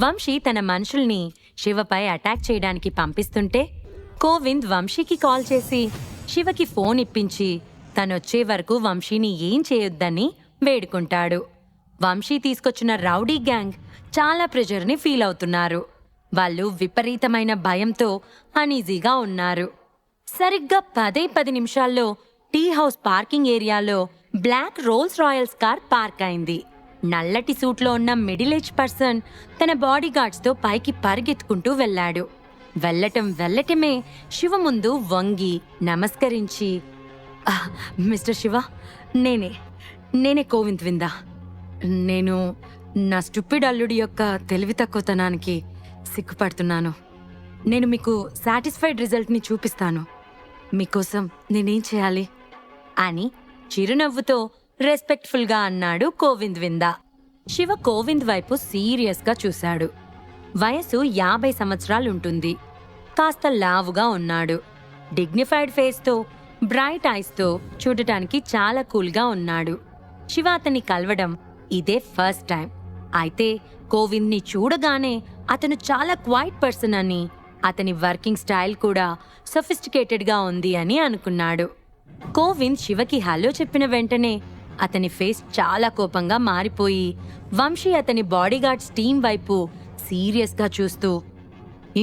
వంశీ తన మనుషుల్ని శివపై అటాక్ చేయడానికి పంపిస్తుంటే కోవింద్ వంశీకి కాల్ చేసి శివకి ఫోన్ ఇప్పించి తనొచ్చే వరకు వంశీని ఏం చేయొద్దని వేడుకుంటాడు. వంశీ తీసుకొచ్చిన రౌడీ గ్యాంగ్ చాలా ప్రెషర్ని ఫీల్ అవుతున్నారు. వాళ్ళు విపరీతమైన భయంతో అనీజీగా ఉన్నారు. సరిగ్గా 10 నిమిషాల్లో టీ హౌస్ పార్కింగ్ ఏరియాలో black Rolls Royce car park అయింది. నల్లటి సూట్లో ఉన్న మిడిల్ ఏజ్ పర్సన్ తన బాడీగార్డ్స్తో పైకి పరిగెత్తుకుంటూ వెళ్ళాడు. వెళ్ళటమే శివ ముందు వంగి నమస్కరించి, మిస్టర్ శివ, నేనే కోవింద్ విందా. నేను నా స్టూపిడ్ అల్లుడి యొక్క తెలివి తక్కువతనానికి సిగ్గుపడుతున్నాను. నేను మీకు సాటిస్ఫైడ్ రిజల్ట్ని చూపిస్తాను. మీకోసం నేనేం చేయాలి అని చిరునవ్వుతో రెస్పెక్ట్ఫుల్గా అన్నాడు కోవింద్ విందా. శివ కోవింద్ వైపు సీరియస్గా చూశాడు. వయసు 50 సంవత్సరాలుంటుంది. కాస్త లావుగా ఉన్నాడు. డిగ్నిఫైడ్ ఫేస్తో బ్రైట్ ఐస్తో చూడటానికి చాలా కూల్గా ఉన్నాడు. శివ అతన్ని కలవడం ఇదే ఫస్ట్ టైం. అయితే కోవింద్ని చూడగానే అతను చాలా క్వైట్ పర్సన్ అని, అతని వర్కింగ్ స్టైల్ కూడా సొఫిస్టికేటెడ్గా ఉంది అని అనుకున్నాడు. కోవింద్ శివకి హలో చెప్పిన వెంటనే అతని ఫేస్ చాలా కోపంగా మారిపోయి వంశీ అతని బాడీగార్డ్స్ టీం వైపు సీరియస్గా చూస్తూ,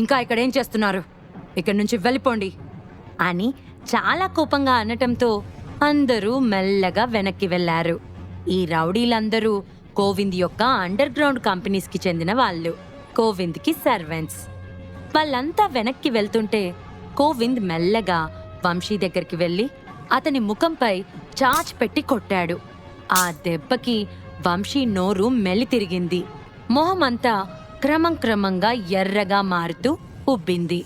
ఇంకా ఇక్కడేం చేస్తున్నారు? ఇక్కడి నుంచి వెళ్ళిపోండి అని చాలా కోపంగా అనటంతో అందరూ మెల్లగా వెనక్కి వెళ్లారు. ఈ రౌడీలందరూ కోవింద్ యొక్క అండర్ గ్రౌండ్ కంపెనీస్కి చెందిన వాళ్ళు, కోవింద్కి సర్వెంట్స్. వాళ్ళంతా వెనక్కి వెళ్తుంటే కోవింద్ మెల్లగా వంశీ దగ్గరికి వెళ్ళి అతని ముఖంపై చాచ్ పెట్టి కొట్టాడు. ఆ దెబ్బకి వంశీ నోరు మెల్లి తిరిగింది. మొహమంతా క్రమంగా ఎర్రగా మారుతూ ఉబ్బింది.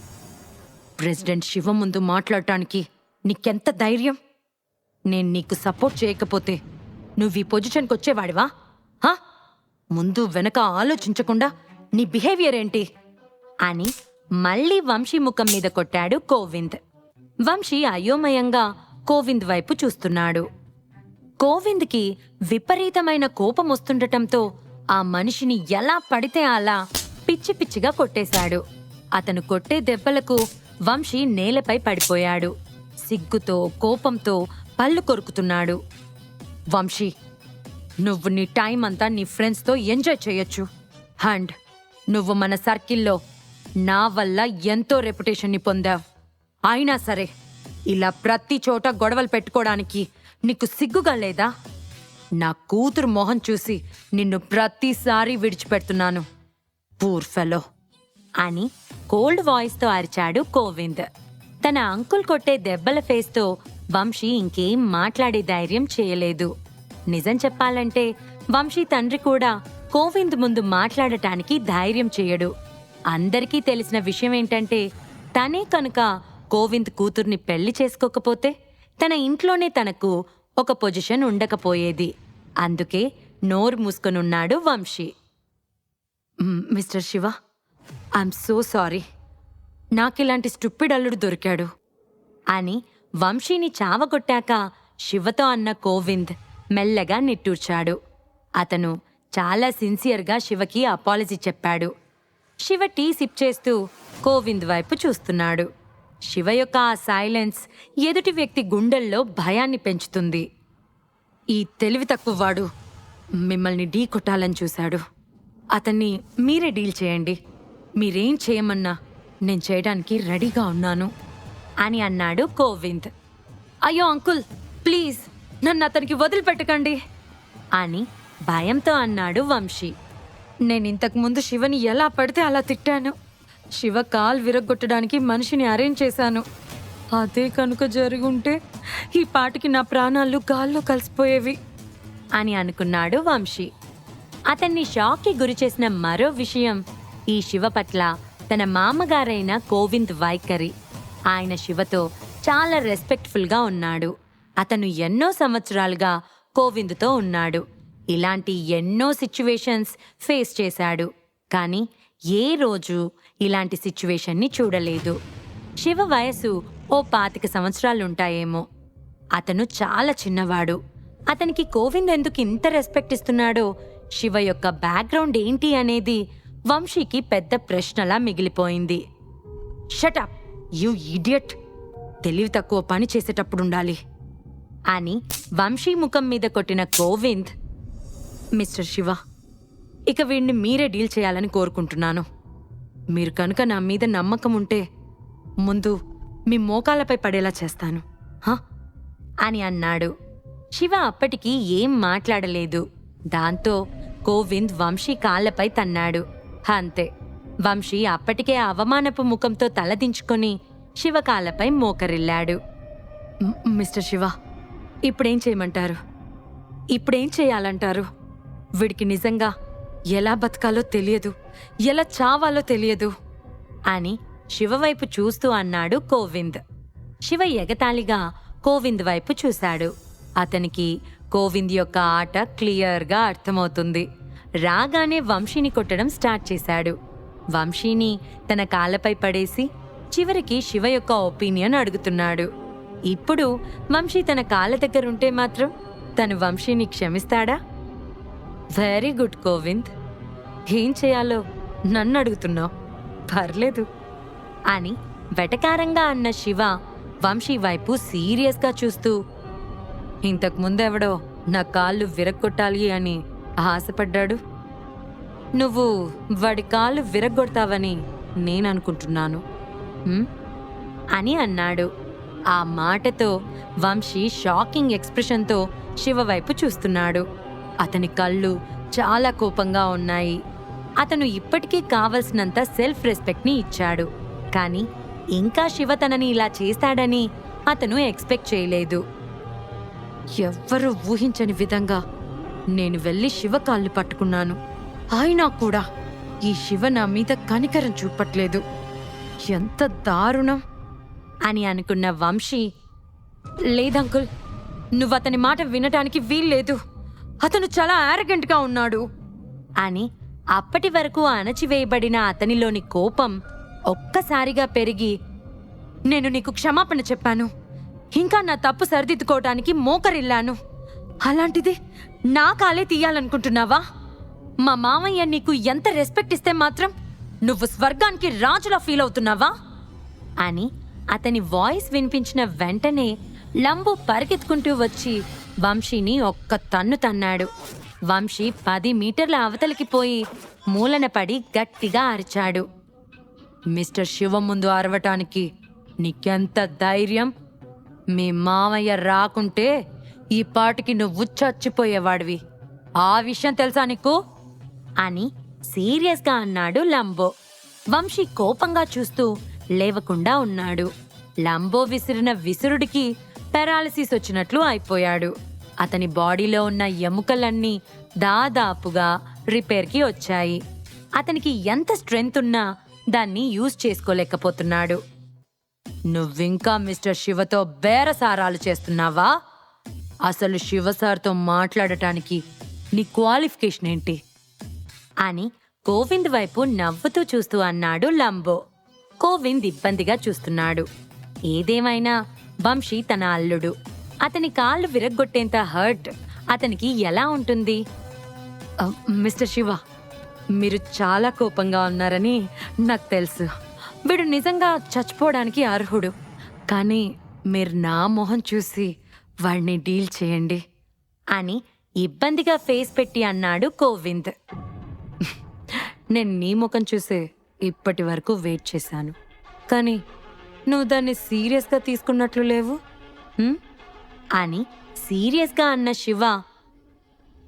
ప్రెసిడెంట్ శివ ముందు మాట్లాడటానికి నీకెంత ధైర్యం? నేను నీకు సపోర్ట్ చేయకపోతే నువ్వు ఈ పొజిషన్కి వచ్చేవాడివా? ముందు వెనక ఆలోచించకుండా నీ బిహేవియర్ ఏంటి అని మళ్ళీ వంశీ ముఖం మీద కొట్టాడు కోవింద్. వంశీ అయోమయంగా కోవింద్ వైపు చూస్తున్నాడు. కోవింద్కి విపరీతమైన కోపం వస్తుండటంతో ఆ మనిషిని ఎలా పడితే అలా పిచ్చి పిచ్చిగా కొట్టేశాడు. అతను కొట్టే దెబ్బలకు వంశీ నేలపై పడిపోయాడు. సిగ్గుతో కోపంతో పళ్ళు కొరుకుతున్నాడు. వంశీ, నువ్వు నీ టైం అంతా నీ ఫ్రెండ్స్తో ఎంజాయ్ చేయొచ్చు. అండ్ నువ్వు మన సర్కిల్లో నా వల్ల ఎంతో రెప్యుటేషన్ని పొందావు. అయినా సరే ఇలా ప్రతి చోట గొడవలు పెట్టుకోవడానికి నీకు సిగ్గుగా లేదా? నా కూతురు మొహం చూసి నిన్ను ప్రతిసారి విడిచిపెడుతున్నాను, పూర్ ఫెలో అని కోల్డ్ వాయిస్తో అరిచాడు కోవింద్. తన అంకుల్ కొట్టే దెబ్బల ఫేస్తో వంశీ ఇంకేం మాట్లాడే ధైర్యం చేయలేదు. నిజం చెప్పాలంటే వంశీ తండ్రి కూడా కోవింద్ ముందు మాట్లాడటానికి ధైర్యం చేయడు. అందరికీ తెలిసిన విషయం ఏంటంటే తనే కనుక కోవింద్ కూతుర్ని పెళ్లి చేసుకోకపోతే తన ఇంట్లోనే తనకు ఒక పొజిషన్ ఉండకపోయేది. అందుకే నోరు మూసుకొనున్నాడు Vamsi. Mister Shiva, I'm so sorry. నాకిలాంటి స్టూపిడ్ అల్లుడు దొరికాడు అని వంశీని చావగొట్టాక శివతో అన్న కోవింద్ మెల్లగా నిట్టూర్చాడు. అతను చాలా సిన్సియర్గా శివకి అపాలజీ చెప్పాడు. శివ టీ సిప్ చేస్తూ కోవింద్ వైపు చూస్తున్నాడు. శివ యొక్క ఆ సైలెన్స్ ఎదుటి వ్యక్తి గుండెల్లో భయాన్ని పెంచుతుంది. ఈ తెలివి తక్కువవాడు మిమ్మల్ని ఢీ కొట్టాలని చూశాడు. అతన్ని మీరే డీల్ చేయండి. మీరేం చేయమన్నా నేను చేయడానికి రెడీగా ఉన్నాను అని అన్నాడు కోవింద్. అయ్యో అంకుల్, ప్లీజ్ నన్ను అతనికి వదిలిపెట్టకండి అని భయంతో అన్నాడు వంశీ. నేను ఇంతకుముందు శివని ఎలా పడితే అలా తిట్టాను. శివ కాల్ విరగొట్టడానికి మనిషిని అరేంజ్ చేశాను. అదే కనుక జరుగుంటే ఈ పాటికి నా ప్రాణాలు గాల్లో కలిసిపోయేవి అని అనుకున్నాడు వంశీ. అతన్ని షాక్కి గురిచేసిన మరో విషయం ఈ శివ పట్ల తన మామగారైన కోవింద్ వైఖరి. ఆయన శివతో చాలా రెస్పెక్ట్ఫుల్గా ఉన్నాడు. అతను ఎన్నో సంవత్సరాలుగా కోవింద్తో ఉన్నాడు. ఇలాంటి ఎన్నో సిచ్యువేషన్స్ ఫేస్ చేశాడు. కానీ ఏ రోజు ఇలాంటి సిచ్యువేషన్ని చూడలేదు. శివ వయసు ఓ 25 సంవత్సరాలుంటాయేమో. అతను చాలా చిన్నవాడు. అతనికి కోవింద్ ఎందుకు ఇంత రెస్పెక్ట్ ఇస్తున్నాడో, శివ యొక్క బ్యాక్గ్రౌండ్ ఏంటి అనేది వంశీకి పెద్ద ప్రశ్నలా మిగిలిపోయింది. షటప్ యూ ఇడియట్, తెలివి తక్కువ పని చేసేటప్పుడుండాలి అని వంశీ ముఖం మీద కొట్టిన గోవింద్, మిస్టర్ శివ, ఇక వీడిని మీరే డీల్ చేయాలని కోరుకుంటున్నాను. మీరు కనుక నా మీద నమ్మకం ఉంటే ముందు మీ మోకాలపై పడేలా చేస్తాను అని అన్నాడు. శివ అప్పటికి ఏం మాట్లాడలేదు. దాంతో గోవింద్ వంశీ కాళ్లపై తన్నాడు. అంతే, వంశీ అప్పటికే అవమానపు ముఖంతో తలదించుకొని శివ కాళ్లపై మోకరిల్లాడు. మిస్టర్ శివ, ఇప్పుడేం చేయమంటారు? ఇప్పుడేం చేయాలంటారు? వీడికి నిజంగా ఎలా బతకాలో తెలియదు, ఎలా చావాలో తెలియదు అని శివ వైపు చూస్తూ అన్నాడు గోవింద్. శివ ఎగతాళిగా గోవింద్ వైపు చూశాడు. అతనికి గోవింద్ యొక్క ఆట క్లియర్గా అర్థమవుతుంది. రాగానే వంశీని కొట్టడం స్టార్ట్ చేశాడు. వంశీని తన కాళ్ళపై పడేసి చివరికి శివ యొక్క ఒపీనియన్ అడుగుతున్నాడు. ఇప్పుడు వంశీ తన కాళ్ళ దగ్గరుంటే మాత్రం తను వంశీని క్షమిస్తాడా? వెరీ గుడ్ గోవింద్, ఏం చేయాలో నన్ను అడుగుతున్నావు, పర్లేదు అని వెటకారంగా అన్న శివ వంశీ వైపు సీరియస్గా చూస్తూ, ఇంతకు ముందెవడో నా కాళ్ళు విరగ్గొట్టాలి అని ఆశపడ్డాడు. నువ్వు వాడి కాళ్ళు విరగ్గొడతావని నేననుకుంటున్నాను అని అన్నాడు. ఆ మాటతో వంశీ షాకింగ్ ఎక్స్ప్రెషన్తో శివ వైపు చూస్తున్నాడు. అతని కళ్ళు చాలా కోపంగా ఉన్నాయి. అతను ఇప్పటికీ కావలసినంత సెల్ఫ్ రెస్పెక్ట్ని ఇచ్చాడు. కానీ ఇంకా శివ తనని ఇలా చేస్తాడని అతను ఎక్స్పెక్ట్ చేయలేదు. ఎవ్వరూ ఊహించని విధంగా నేను వెళ్ళి శివ కాళ్ళు పట్టుకున్నాను. అయినా కూడా ఈ శివ నా మీద కనికరం చూపట్లేదు. ఎంత దారుణం అని అనుకున్న వంశీ, లేదంకుల్, నువ్వు అతని మాట వినటానికి వీల్లేదు. అతను చాలా యారగెంట్గా ఉన్నాడు అని అప్పటి వరకు అణచివేయబడిన అతనిలోని కోపం ఒక్కసారిగా పెరిగి, నేను నీకు క్షమాపణ చెప్పాను, ఇంకా నా తప్పు సరిదిద్దుకోవటానికి మోకరిల్లాను. అలాంటిది నా కాలే తీయాలనుకుంటున్నావా? మా మామయ్య నీకు ఎంత రెస్పెక్ట్ ఇస్తే మాత్రం నువ్వు స్వర్గానికి రాజులా ఫీల్ అవుతున్నావా అని అతని వాయిస్ వినిపించిన వెంటనే లంబు పరిగెత్తుకుంటూ వచ్చి వంశీని ఒక్క తన్ను తన్నాడు. వంశీ 10 మీటర్ల అవతలికి పోయి మూలన పడి గట్టిగా అరిచాడు. మిస్టర్ శివ ముందు అరవటానికి నీకెంత ధైర్యం? మీ మామయ్య రాకుంటే ఈ పాటికి నువ్వు చచ్చిపోయేవాడివి. ఆ విషయం తెలుసా నీకు అని సీరియస్గా అన్నాడు లంబో. వంశీ కోపంగా చూస్తూ లేవకుండా ఉన్నాడు. లంబో విసిరిన విసురుడికి పెరాలసిస్ వచ్చినట్లు అయిపోయాడు. అతని బాడీలో ఉన్న ఎముకలన్నీ దాదాపుగా రిపేర్కి వచ్చాయి. అతనికి ఎంత స్ట్రెంగ్త్ ఉన్నా దాన్ని యూజ్ చేసుకోలేకపోతున్నాడు. నువ్వింకా మిస్టర్ శివతో బేరసారాలు చేస్తున్నావా? అసలు శివ సార్తో మాట్లాడటానికి నీ క్వాలిఫికేషన్ ఏంటి అని గోవింద్ వైపు నవ్వుతూ చూస్తూ అన్నాడు లంబో. గోవింద్ ఇబ్బందిగా చూస్తున్నాడు. ఏదేమైనా వంశీ తన అల్లుడు. అతని కాళ్ళు విరగ్గొట్టేంత హర్ట్ అతనికి ఎలా ఉంటుంది? మిస్టర్ శివ, మీరు చాలా కోపంగా ఉన్నారని నాకు తెలుసు. వీడు నిజంగా చచ్చిపోవడానికి అర్హుడు. కానీ మీరు నా మొహం చూసి వాడిని డీల్ చేయండి అని ఇబ్బందిగా ఫేస్ పెట్టి అన్నాడు గోవింద్. నేను నీ ముఖం చూసే ఇప్పటి వరకు వెయిట్ చేశాను, కానీ నువ్వు దాన్ని సీరియస్గా తీసుకున్నట్లు లేవు అని సీరియస్గా అన్న శివ,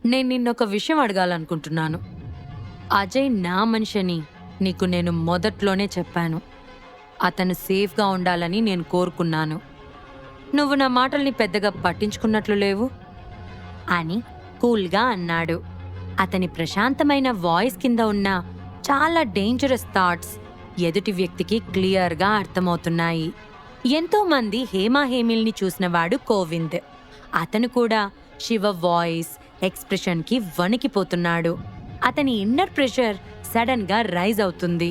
నేను నిన్నొక విషయం అడగాలనుకుంటున్నాను. అజయ్ నా మనిషిని నీకు నేను మొదట్లోనే చెప్పాను. అతను సేఫ్గా ఉండాలని నేను కోరుకున్నాను. నువ్వు నా మాటల్ని పెద్దగా పట్టించుకున్నట్లు లేవు అని కూల్గా అన్నాడు. అతని ప్రశాంతమైన వాయిస్ కింద ఉన్న చాలా డేంజరస్ థాట్స్ ఎదుటి వ్యక్తికి క్లియర్గా అర్థమవుతున్నాయి. ఎంతోమంది హేమాహేమిల్ని చూసినవాడు గోవింద్. అతను కూడా శివ వాయిస్ ఎక్స్ప్రెషన్కి వణికిపోతున్నాడు. అతని ఇన్నర్ ప్రెషర్ సడన్గా రైజ్ అవుతుంది.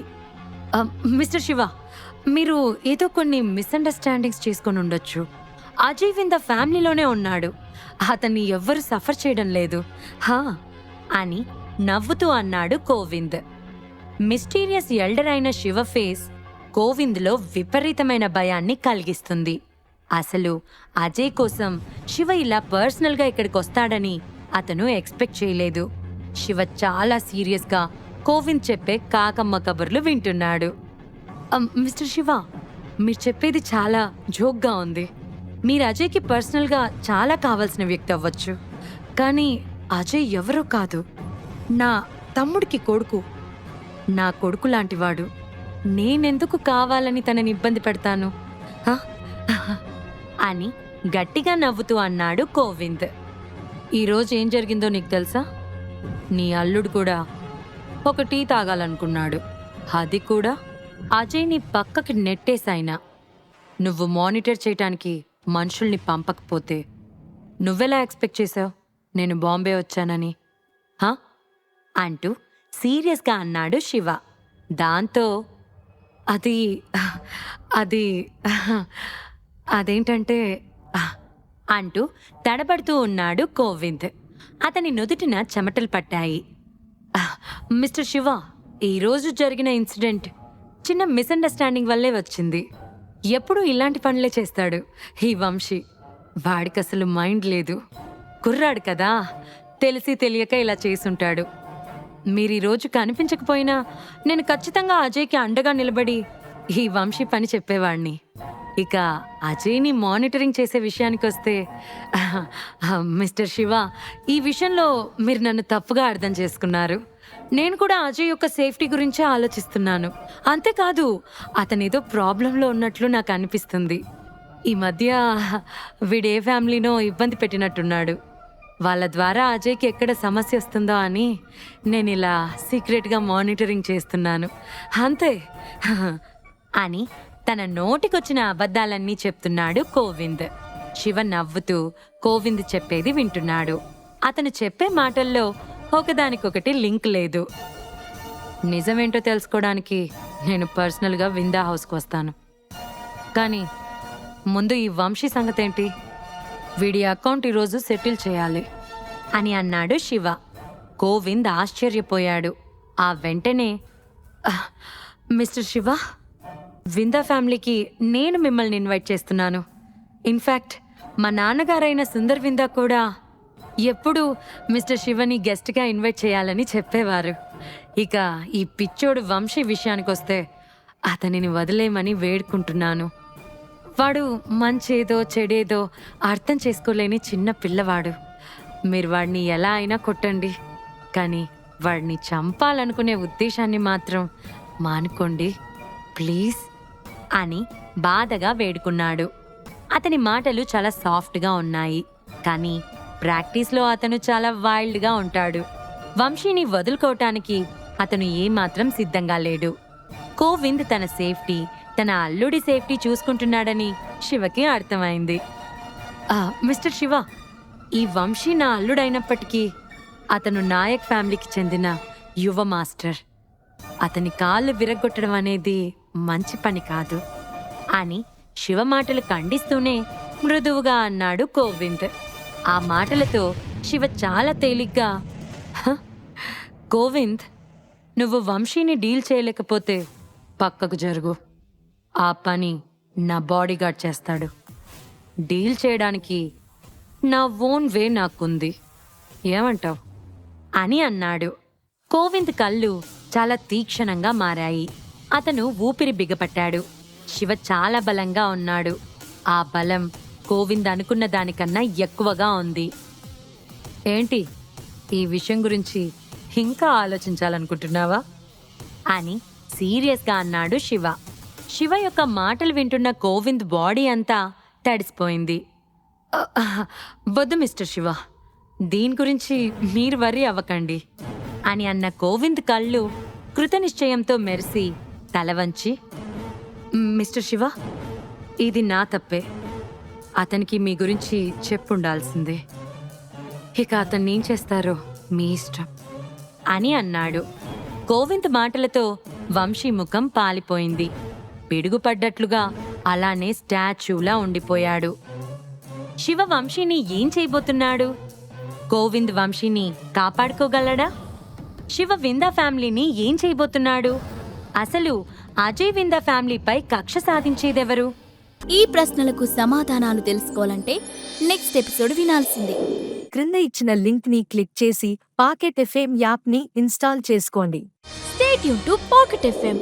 మిస్టర్ శివ, మీరు ఏదో కొన్ని మిస్అండర్స్టాండింగ్స్ చేసుకొని ఉండొచ్చు. అజయ్ వింద ఫ్యామిలీలోనే ఉన్నాడు. అతన్ని ఎవ్వరూ సఫర్ చేయడం లేదు అని నవ్వుతూ అన్నాడు గోవింద్. మిస్టీరియస్ ఎల్డర్ అయిన శివ ఫేస్ గోవింద్లో విపరీతమైన భయాన్ని కలిగిస్తుంది. అసలు అజయ్ కోసం శివ ఇలా పర్సనల్గా ఇక్కడికి వస్తాడని అతను ఎక్స్పెక్ట్ చేయలేదు. శివ చాలా సీరియస్గా గోవింద్ చెప్పే కాకమ్మ కబుర్లు వింటున్నాడు. మిస్టర్ శివ, మీరు చెప్పేది చాలా జోక్గా ఉంది. మీరు అజయ్కి పర్సనల్గా చాలా కావాల్సిన వ్యక్తి అవ్వచ్చు, కానీ అజయ్ ఎవరో కాదు, నా తమ్ముడికి కొడుకు. నా కొడుకు లాంటివాడు. నేనెందుకు కావాలని తనని ఇబ్బంది పెడతాను అని గట్టిగా నవ్వుతూ అన్నాడు గోవింద్. ఈరోజు ఏం జరిగిందో నీకు తెలుసా? నీ అల్లుడు కూడా ఒక టీ తాగాలనుకున్నాడు. అది కూడా అజయ్ని పక్కకి నెట్టేశాయినా నువ్వు మానిటర్ చేయటానికి మనుషుల్ని పంపకపోతే నువ్వెలా ఎక్స్పెక్ట్ చేసావు నేను బాంబే వచ్చానని? అంటూ సీరియస్గా అన్నాడు శివ. దాంతో అది అది అదేంటంటే అంటూ తడబడుతూ ఉన్నాడు గోవింద్. అతని నుదుటిన చెమటలు పట్టాయి. మిస్టర్ శివ, ఈరోజు జరిగిన ఇన్సిడెంట్ చిన్న మిస్అండర్స్టాండింగ్ వల్లే వచ్చింది. ఎప్పుడూ ఇలాంటి పనులే చేస్తాడు ఈ వంశీ. వాడికి అసలు మైండ్ లేదు. కుర్రాడు కదా, తెలిసి తెలియక ఇలా చేసుంటాడు. మీరు ఈరోజు కనిపించకపోయినా నేను ఖచ్చితంగా అజయ్కి అండగా నిలబడి ఈ వంశీ పని చెప్పేవాడిని. ఇక అజయ్ని మానిటరింగ్ చేసే విషయానికి వస్తే, మిస్టర్ శివ, ఈ విషయంలో మీరు నన్ను తప్పుగా అర్థం చేసుకున్నారు. నేను కూడా అజయ్ యొక్క సేఫ్టీ గురించే ఆలోచిస్తున్నాను. అంతేకాదు, అతనేదో ప్రాబ్లంలో ఉన్నట్లు నాకు అనిపిస్తుంది. ఈ మధ్య వీడే ఫ్యామిలీనో ఇబ్బంది పెట్టినట్టున్నాడు. వాళ్ళ ద్వారా అజయ్కి ఎక్కడ సమస్య వస్తుందో అని నేను ఇలా సీక్రెట్గా మానిటరింగ్ చేస్తున్నాను అంతే అని తన నోటికొచ్చిన అబద్ధాలన్నీ చెప్తున్నాడు గోవింద్. శివ నవ్వుతూ గోవింద్ చెప్పేది వింటున్నాడు. అతను చెప్పే మాటల్లో ఒకదానికొకటి లింక్ లేదు. నిజమేంటో తెలుసుకోవడానికి నేను పర్సనల్గా విందా హౌస్కి వస్తాను. కానీ ముందు ఈ వంశీ సంగతేంటి? వీడి అకౌంట్ ఈరోజు సెటిల్ చేయాలి అని అన్నాడు శివ. గోవింద్ ఆశ్చర్యపోయాడు. ఆ వెంటనే, మిస్టర్ శివ, విందా ఫ్యామిలీకి నేను మిమ్మల్ని ఇన్వైట్ చేస్తున్నాను. ఇన్ఫ్యాక్ట్ మా నాన్నగారైన సుందర్ విందా కూడా ఎప్పుడూ మిస్టర్ శివని గెస్ట్గా ఇన్వైట్ చేయాలని చెప్పేవారు. ఇక ఈ పిచ్చోడు వంశీ విషయానికొస్తే అతనిని వదిలేయమని వేడుకుంటున్నాను. వాడు మంచేదో చెడేదో అర్థం చేసుకోలేని చిన్న పిల్లవాడు. మీరు వాడిని ఎలా అయినా కొట్టండి, కానీ వాడిని చంపాలనుకునే ఉద్దేశాన్ని మాత్రం మానుకోండి ప్లీజ్ అని బాధగా వేడుకున్నాడు. అతని మాటలు చాలా సాఫ్ట్గా ఉన్నాయి, కానీ ప్రాక్టీస్లో అతను చాలా వైల్డ్గా ఉంటాడు. వంశీని వదులుకోవటానికి అతను ఏమాత్రం సిద్ధంగా లేడు. గోవింద్ తన సేఫ్టీ, తన అల్లుడి సేఫ్టీ చూసుకుంటున్నాడని శివకి అర్థమైంది. మిస్టర్ శివ, ఈ వంశీ నా అల్లుడైనప్పటికీ అతను నాయక్ ఫ్యామిలీకి చెందిన యువ మాస్టర్. అతని కాళ్ళు విరగొట్టడం అనేది మంచి పని కాదు అని శివ మాటలు ఖండిస్తూనే మృదువుగా అన్నాడు గోవింద్. ఆ మాటలతో శివ చాలా తేలిగ్గా, గోవింద్, నువ్వు వంశీని డీల్ చేయలేకపోతే పక్కకు జరుగు. ఆ పని నా బాడీగార్డ్ చేస్తాడు. డీల్ చేయడానికి నా ఓన్ వే నాకుంది, ఏమంటావ్ అని అన్నాడు. గోవింద్ కళ్ళు చాలా తీక్షణంగా మారాయి. అతను ఊపిరి బిగపట్టాడు. శివ చాలా బలంగా ఉన్నాడు. ఆ బలం గోవింద్ అనుకున్న దానికన్నా ఎక్కువగా ఉంది. ఏంటి, ఈ విషయం గురించి ఇంకా ఆలోచించాలనుకుంటున్నావా అని సీరియస్గా అన్నాడు శివ. శివ యొక్క మాటలు వింటున్న గోవింద్ బాడీ అంతా తడిసిపోయింది. వద్దు మిస్టర్ శివ, దీని గురించి మీరు వర్రీ అవ్వకండి అని అన్న గోవింద్ కళ్ళు కృతనిశ్చయంతో మెరిసి తల వంచి, మిస్టర్ శివ, ఇది నా తప్పే. అతనికి మీ గురించి చెప్పుండాల్సిందే. ఇక అతన్ని ఏం చేస్తారో మీ ఇష్టం అని అన్నాడు. గోవింద్ మాటలతో వంశీ ముఖం పాలిపోయింది. పిడుగుపడ్డట్లుగా అలానే స్టాచ్యూలా ఉండిపోయాడు. శివ వంశీని ఏం చేయబోతున్నాడు? గోవింద్ వంశీని కాపాడుకోగలడా? శివ విందా ఫ్యామిలీని ఏం చేయబోతున్నాడు? అసలు అజయ్ విందా ఫ్యామిలీపై కక్ష సాధించేదెవరు? ఈ ప్రశ్నలకు సమాధానాలు తెలుసుకోవాలంటే నెక్స్ట్ ఎపిసోడ్ వినాల్సిందే. క్రింద ఇచ్చిన లింక్ ని క్లిక్ చేసి పాకెట్ ఎఫ్ఎం యాప్ ని ఇన్స్టాల్ చేసుకోండి. Stay tune to pocket FM.